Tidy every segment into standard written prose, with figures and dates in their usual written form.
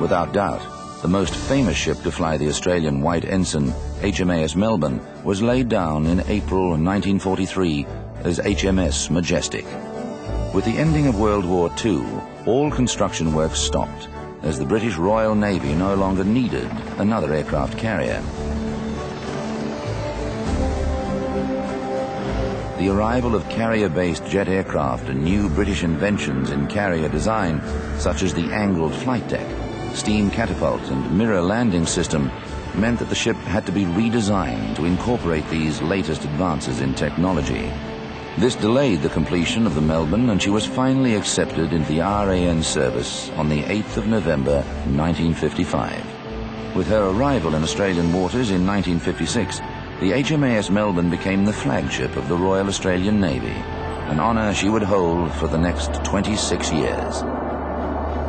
Without doubt, the most famous ship to fly the Australian White Ensign, HMAS Melbourne, was laid down in April 1943 as HMS Majestic. With the ending of World War II, all construction work stopped, as the British Royal Navy no longer needed another aircraft carrier. The arrival of carrier-based jet aircraft and new British inventions in carrier design, such as the angled flight deck, steam catapult and mirror landing system, meant that the ship had to be redesigned to incorporate these latest advances in technology. This delayed the completion of the Melbourne, and she was finally accepted into the RAN service on the 8th of November 1955. With her arrival in Australian waters in 1956, the HMAS Melbourne became the flagship of the Royal Australian Navy, an honour she would hold for the next 26 years.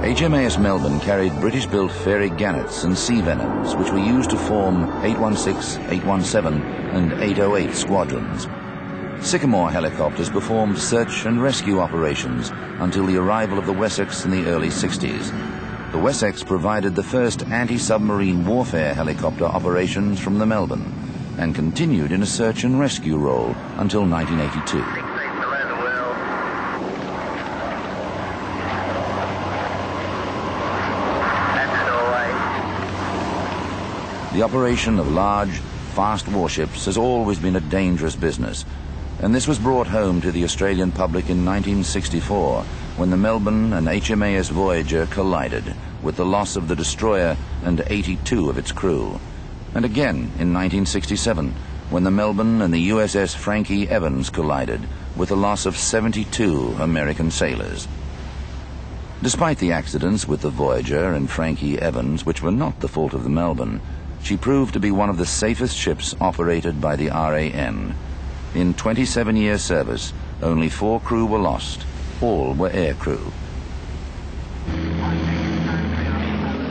HMAS Melbourne carried British-built Fairey Gannets and Sea Venoms, which were used to form 816, 817 and 808 squadrons. Sycamore helicopters performed search and rescue operations until the arrival of the Wessex in the early 60s. The Wessex provided the first anti-submarine warfare helicopter operations from the Melbourne and continued in a search and rescue role until 1982. The operation of large, fast warships has always been a dangerous business, and this was brought home to the Australian public in 1964 when the Melbourne and HMAS Voyager collided, with the loss of the destroyer and 82 of its crew. And again in 1967 when the Melbourne and the USS Frankie Evans collided, with the loss of 72 American sailors. Despite the accidents with the Voyager and Frankie Evans, which were not the fault of the Melbourne, she proved to be one of the safest ships operated by the RAN. In 27 years service, only 4 crew were lost. All were air crew.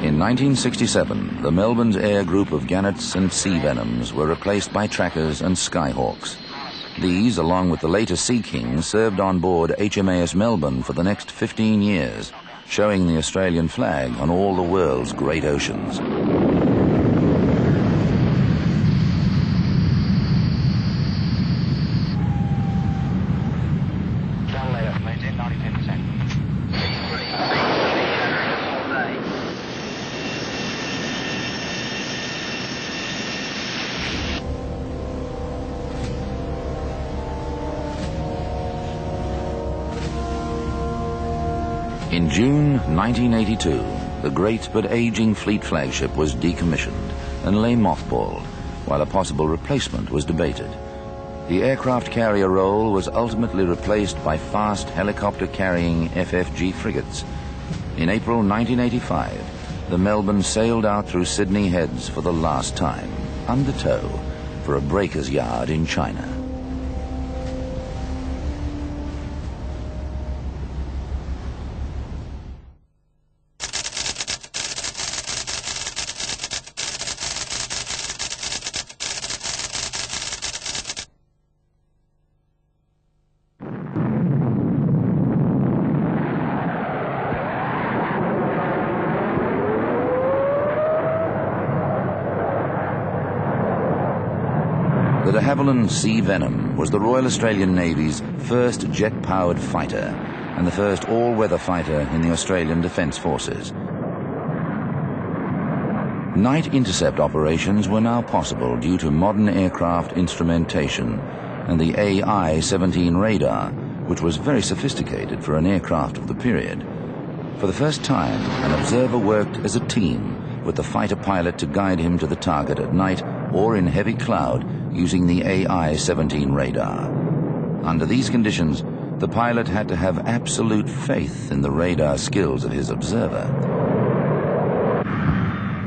In 1967, the Melbourne's air group of Gannets and Sea Venoms were replaced by Trackers and Skyhawks. These, along with the later Sea Kings, served on board HMAS Melbourne for the next 15 years, showing the Australian flag on all the world's great oceans. In June 1982, the great but aging fleet flagship was decommissioned and lay mothballed, while a possible replacement was debated. The aircraft carrier role was ultimately replaced by fast helicopter-carrying FFG frigates. In April 1985, the Melbourne sailed out through Sydney Heads for the last time, under tow, for a breaker's yard in China. The de Havilland Sea Venom was the Royal Australian Navy's first jet-powered fighter and the first all-weather fighter in the Australian Defence Forces. Night intercept operations were now possible due to modern aircraft instrumentation and the AI-17 radar, which was very sophisticated for an aircraft of the period. For the first time, an observer worked as a team, with the fighter pilot to guide him to the target at night or in heavy cloud using the AI-17 radar. Under these conditions, the pilot had to have absolute faith in the radar skills of his observer.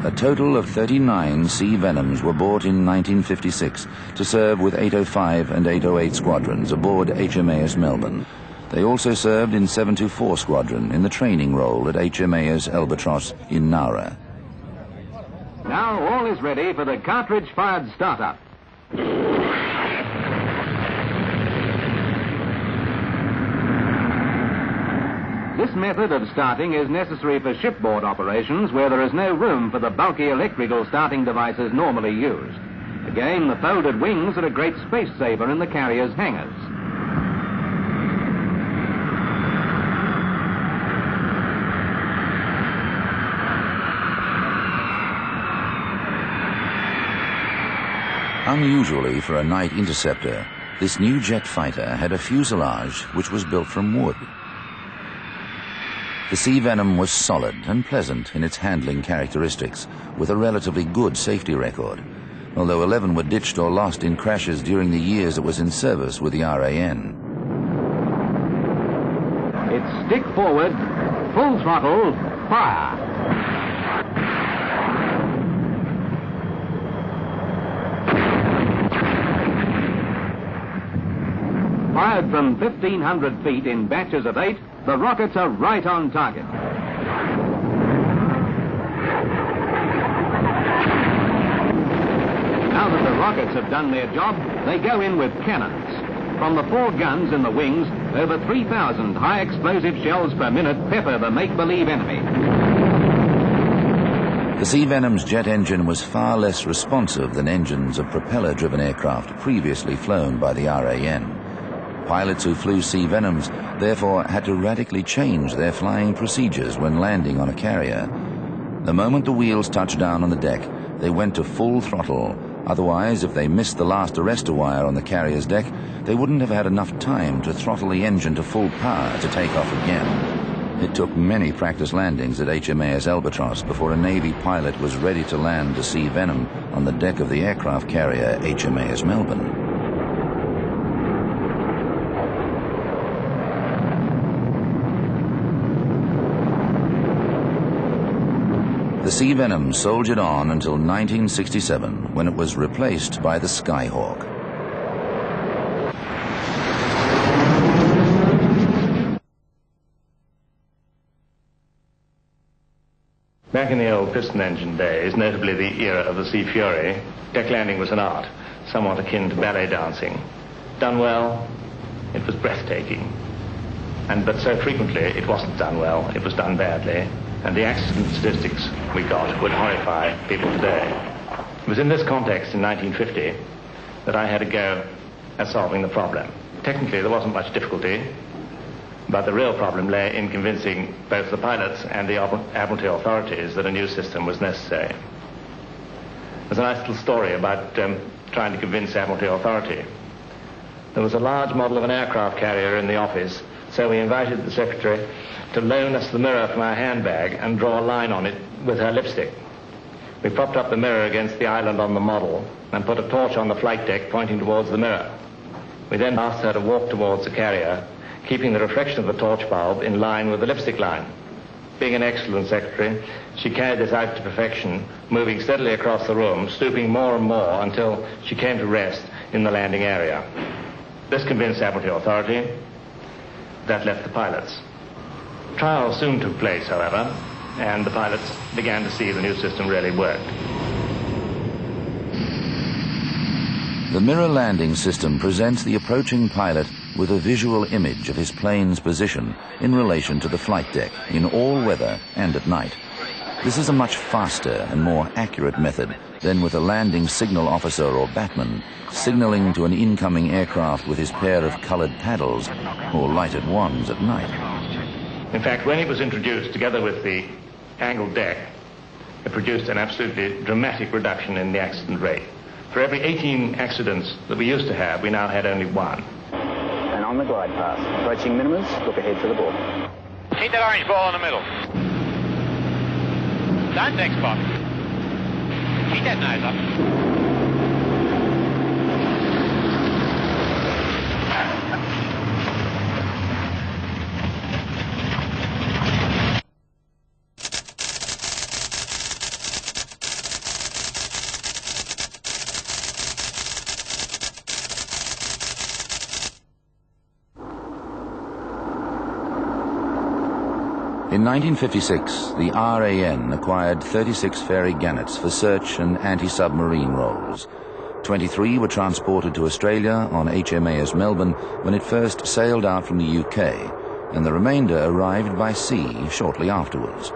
A total of 39 Sea Venoms were bought in 1956 to serve with 805 and 808 squadrons aboard HMAS Melbourne. They also served in 724 Squadron in the training role at HMAS Albatross in Nowra. Now all is ready for the cartridge-fired startup. This method of starting is necessary for shipboard operations where there is no room for the bulky electrical starting devices normally used. Again, the folded wings are a great space saver in the carrier's hangars. Unusually for a night interceptor, this new jet fighter had a fuselage which was built from wood. The Sea Venom was solid and pleasant in its handling characteristics, with a relatively good safety record, although 11 were ditched or lost in crashes during the years it was in service with the RAN. It's stick forward, full throttle, fire. Fired from 1,500 feet in batches of 8, the rockets are right on target. Now that the rockets have done their job, they go in with cannons. From the 4 guns in the wings, over 3,000 high-explosive shells per minute pepper the make-believe enemy. The Sea Venom's jet engine was far less responsive than engines of propeller-driven aircraft previously flown by the RAN. Pilots who flew Sea Venoms therefore had to radically change their flying procedures when landing on a carrier. The moment the wheels touched down on the deck, they went to full throttle. Otherwise, if they missed the last arrestor wire on the carrier's deck, they wouldn't have had enough time to throttle the engine to full power to take off again. It took many practice landings at HMAS Albatross before a Navy pilot was ready to land a Sea Venom on the deck of the aircraft carrier HMAS Melbourne. The Sea Venom soldiered on until 1967, when it was replaced by the Skyhawk. Back in the old piston engine days, notably the era of the Sea Fury, deck landing was an art, somewhat akin to ballet dancing. Done well, it was breathtaking. But so frequently, it wasn't done well, it was done badly. And the accident statistics we got would horrify people today. It was in this context in 1950 that I had a go at solving the problem. Technically, there wasn't much difficulty, but the real problem lay in convincing both the pilots and the Admiralty authorities that a new system was necessary. There's a nice little story about trying to convince Admiralty authority. There was a large model of an aircraft carrier in the office, so we invited the secretary to loan us the mirror from our handbag and draw a line on it with her lipstick. We propped up the mirror against the island on the model and put a torch on the flight deck pointing towards the mirror. We then asked her to walk towards the carrier, keeping the reflection of the torch bulb in line with the lipstick line. Being an excellent secretary, she carried this out to perfection, moving steadily across the room, stooping more and more until she came to rest in the landing area. This convinced Admiralty authority. That left the pilots. Trials soon took place, however, and the pilots began to see the new system really worked. The mirror landing system presents the approaching pilot with a visual image of his plane's position in relation to the flight deck in all weather and at night. This is a much faster and more accurate method than with a landing signal officer or batman signaling to an incoming aircraft with his pair of colored paddles or lighted wands at night. In fact, when it was introduced together with the angled deck, it produced an absolutely dramatic reduction in the accident rate. For every 18 accidents that we used to have, we now had only 1. And on the glide path, approaching minimums, look ahead for the ball. Keep that orange ball in the middle. Down next spot. Keep that nose up. In 1956, the RAN acquired 36 Fairey Gannets for search and anti-submarine roles. 23 were transported to Australia on HMAS Melbourne when it first sailed out from the UK, and the remainder arrived by sea shortly afterwards.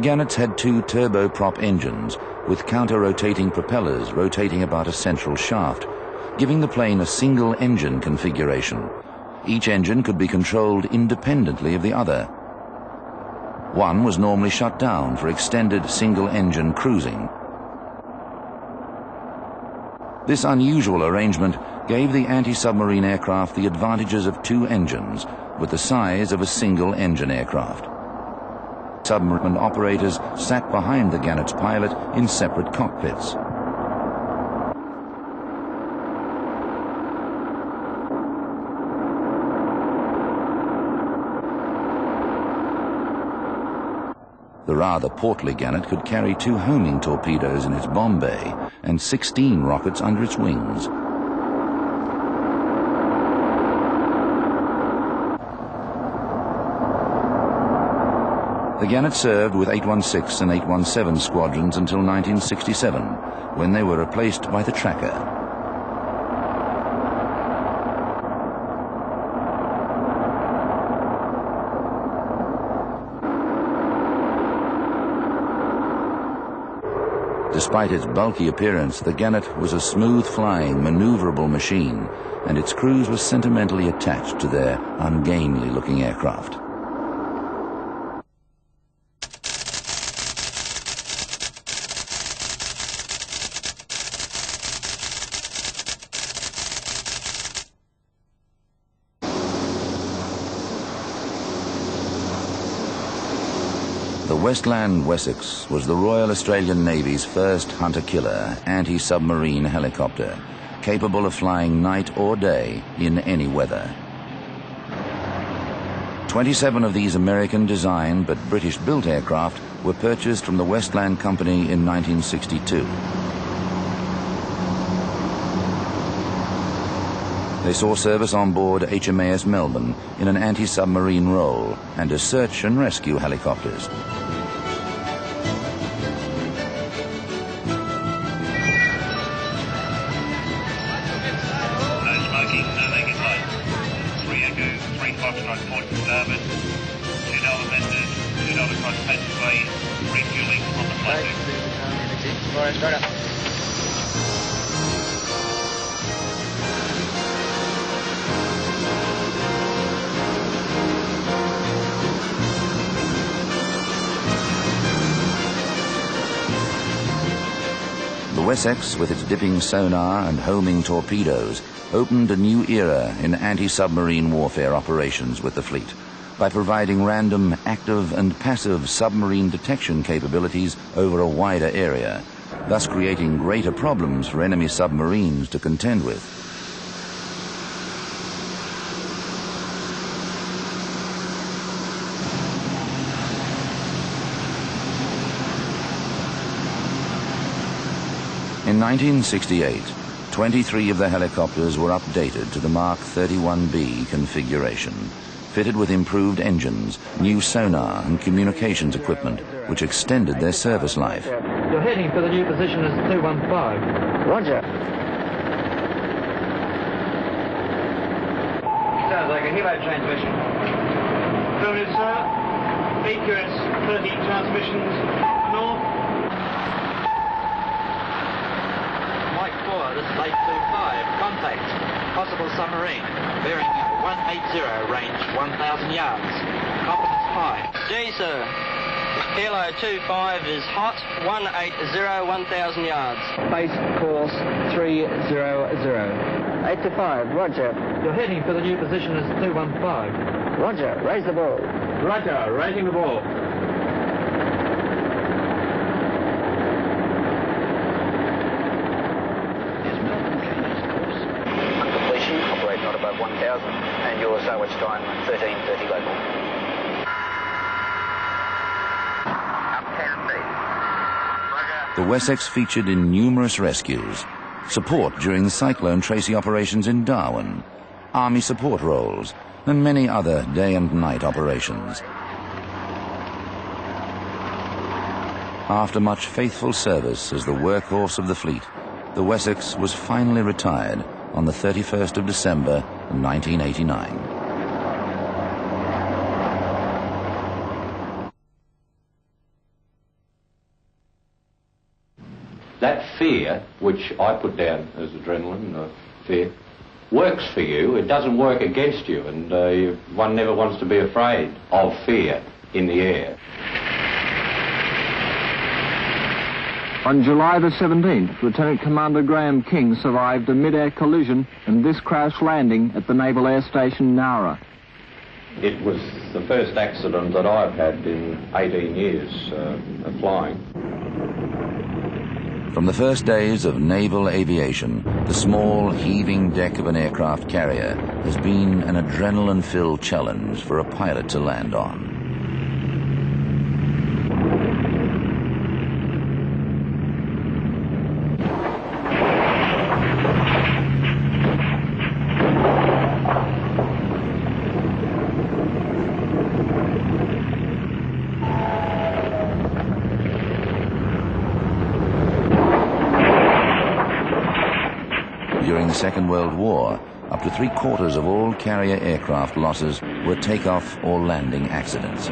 Gannets had two turboprop engines with counter-rotating propellers rotating about a central shaft, giving the plane a single engine configuration. Each engine could be controlled independently of the other. One was normally shut down for extended single-engine cruising. This unusual arrangement gave the anti-submarine aircraft the advantages of two engines with the size of a single-engine aircraft. Submarine operators sat behind the Gannet's pilot in separate cockpits. The rather portly Gannet could carry 2 homing torpedoes in its bomb bay and 16 rockets under its wings. The Gannet served with 816 and 817 squadrons until 1967, when they were replaced by the Tracker. Despite its bulky appearance, the Gannet was a smooth-flying, maneuverable machine, and its crews were sentimentally attached to their ungainly-looking aircraft. The Westland Wessex was the Royal Australian Navy's first hunter-killer anti-submarine helicopter, capable of flying night or day in any weather. 27 of these American-designed but British-built aircraft were purchased from the Westland Company in 1962. They saw service on board HMAS Melbourne in an anti-submarine role and as search and rescue helicopters. No smoking, no naked lights. 3 Echo, 3 Foxtrot, port to starboard. $2 vendors, $2 cross passageway, refueling on the flight deck. The Wessex, with its dipping sonar and homing torpedoes, opened a new era in anti-submarine warfare operations with the fleet by providing random active and passive submarine detection capabilities over a wider area, thus creating greater problems for enemy submarines to contend with. In 1968, 23 of the helicopters were updated to the Mark 31B configuration, fitted with improved engines, new sonar and communications equipment, which extended their service life. Your heading for the new position is 215. Roger. Sounds like a helo transmission. Affirmative, sir. EQS 30 transmissions north. Mike 4, this is 825. Contact. Possible submarine. Bearing 180, range 1,000 yards. Confidence high. G, sir. Kilo 25 is hot, 180, 1,000 yards. Base course 300. 8 to 5, roger. Your heading for the new position is 215. Roger, raise the ball. Roger, raising the ball. Completion, operate not above 1,000, and your Sandwich time 13:30 local. Up 10 feet. The Wessex featured in numerous rescues, support during the Cyclone Tracy operations in Darwin, Army support roles, and many other day and night operations. After much faithful service as the workhorse of the fleet, the Wessex was finally retired on the 31st of December 1989. That fear, which I put down as adrenaline, fear, works for you. It doesn't work against you, and one never wants to be afraid of fear in the air. On July the 17th, Lieutenant Commander Graham King survived a mid-air collision and this crash landing at the Naval Air Station Nowra. It was the first accident that I've had in 18 years of flying. From the first days of naval aviation, the small, heaving deck of an aircraft carrier has been an adrenaline-filled challenge for a pilot to land on. During the Second World War, up to 3/4 of all carrier aircraft losses were takeoff or landing accidents.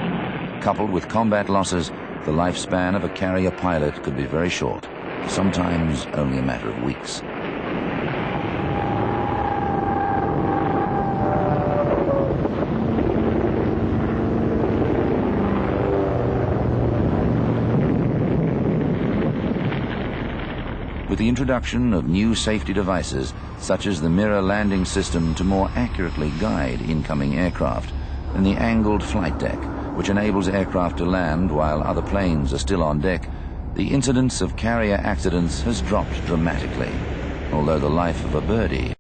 Coupled with combat losses, the lifespan of a carrier pilot could be very short, sometimes only a matter of weeks. With the introduction of new safety devices, such as the mirror landing system to more accurately guide incoming aircraft, and the angled flight deck, which enables aircraft to land while other planes are still on deck, the incidence of carrier accidents has dropped dramatically, although the life of a birdie